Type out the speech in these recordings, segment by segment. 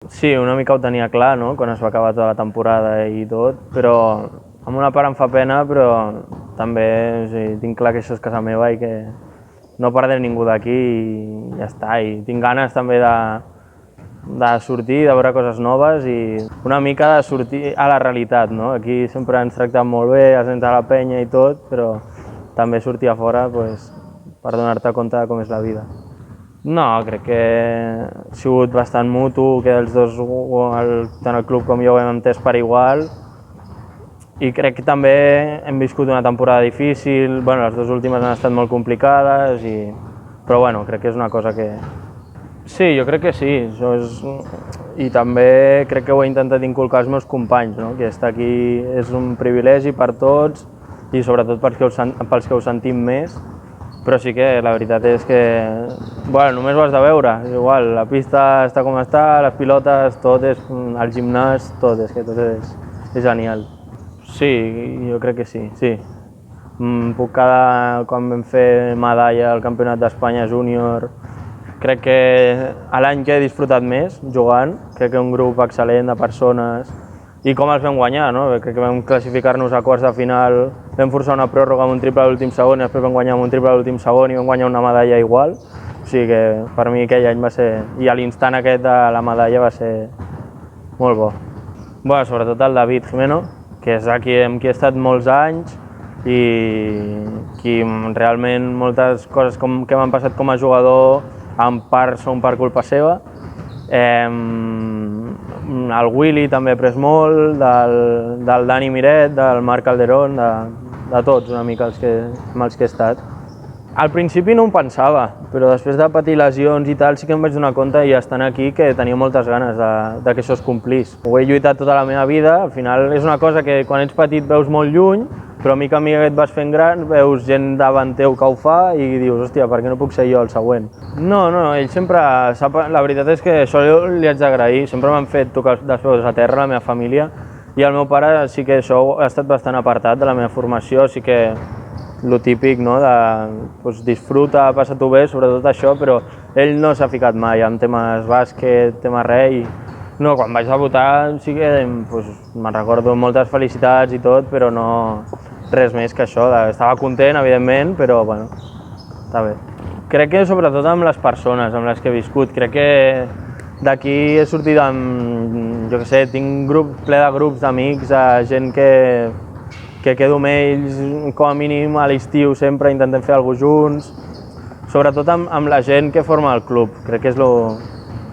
Sí, una mica ho tenia clar, no?, quan es va acabar tota la temporada i tot, però amb una part em fa pena, però també tinc clar que això és casa meva i que no perdré ningú d'aquí i ja està. I tinc ganes també de sortir, de veure coses noves i una mica de sortir a la realitat, no? Aquí sempre ens tracten molt bé, els nens de la penya i tot, però també sortir a fora per donar-te compte de com és la vida. No, crec que ha sigut bastant mutu, que els dos, tant el club com jo, ho hem entès per igual. I crec que també hem viscut una temporada difícil, bueno, les dues últimes han estat molt complicades, però bueno, crec que és una cosa que... Sí, jo crec que sí, i també crec que ho he intentat inculcar als meus companys, no? Que estar aquí és un privilegi per tots i sobretot pels que ho sentim més, però sí que la veritat és que bueno, només ho has de veure, és igual, la pista està com està, les pilotes, tot és, el gimnàs, tot, és que tot és genial. Sí, jo crec que sí, sí. Puc quedar, quan vam fer medalla al Campionat d'Espanya júnior, crec que l'any que he disfrutat més jugant, crec que un grup excel·lent de persones i com els vam guanyar, no? Crec que vam classificar-nos a quarts de final, vam forçar una pròrroga amb un triple a l'últim segon i després vam guanyar amb un triple a l'últim segon i vam guanyar una medalla igual. O sigui que per mi aquell any va ser... I a l'instant aquest de la medalla va ser molt bo. Bueno, sobretot el David Jimeno, que és amb qui he estat molts anys i qui realment moltes coses que m'han passat com a jugador en part són per culpa seva. El Willy també ha après molt, del Dani Miret, del Marc Calderón, de tots una mica amb els que he estat. Al principi no em pensava, però després de patir lesions i tal sí que em vaig donar compte i estant aquí que tenia moltes ganes de que això es complís. Ho he lluitat tota la meva vida, al final és una cosa que quan ets petit veus molt lluny, però a mica a mica que et vas fent gran veus gent davant teu que ho fa i dius, hòstia, per què no puc ser jo el següent? No, ell sempre sap, la veritat és que això li haig d'agrair, sempre m'han fet tocar els peus a terra, la meva família, i el meu pare sí que això ha estat bastant apartat de la meva formació, sí que lo típic, no?, de disfruta, passa-t'ho bé, sobretot això, però ell no s'ha ficat mai en temes bàsquet, temes res, i no, quan vaig debutar sí que me'n recordo moltes felicitats i tot, però no res més que això, estava content, evidentment, però bueno, està bé. Crec que sobretot amb les persones amb les que he viscut, crec que d'aquí he sortit amb, jo què sé, tinc un grup ple de grups d'amics, gent que quedo amb ells com a mínim a l'estiu sempre intentem fer alguna cosa junts, sobretot amb la gent que forma el club, crec que és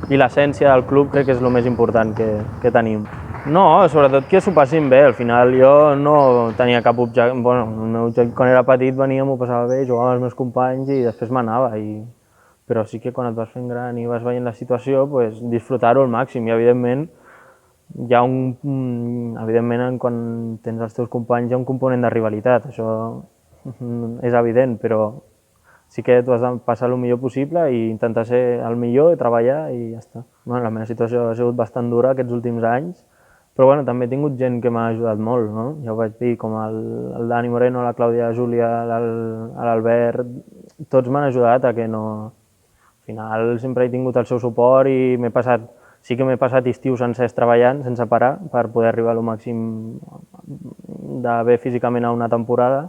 i l'essència del club crec que és el més important que tenim. No, sobretot que s'ho passin bé, al final jo no tenia cap objectiu, bueno, quan era petit venia, m'ho passava bé, jugava amb els meus companys i després m'anava, però sí que quan et vas fent gran i vas veient la situació, disfrutar-ho al màxim i evidentment hi ha evidentment quan tens els teus companys hi ha un component de rivalitat, això és evident, però sí que tu has de passar el millor possible i intentar ser el millor i treballar i ja està. La meva situació ha sigut bastant dura aquests últims anys, però també he tingut gent que m'ha ajudat molt, no? Ja ho vaig dir, com el Dani Moreno, la Clàudia Júlia, l'Albert, tots m'han ajudat a que no... Al final sempre he tingut el seu suport i sí que m'he passat estius sencers treballant, sense parar, per poder arribar al màxim de bé físicament a una temporada,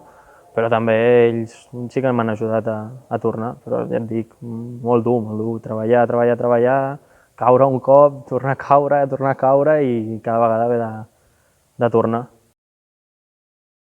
però també ells sí que m'han ajudat a tornar, però ja et dic, molt dur, treballar, caure un cop, tornar a caure i cada vegada haver de tornar.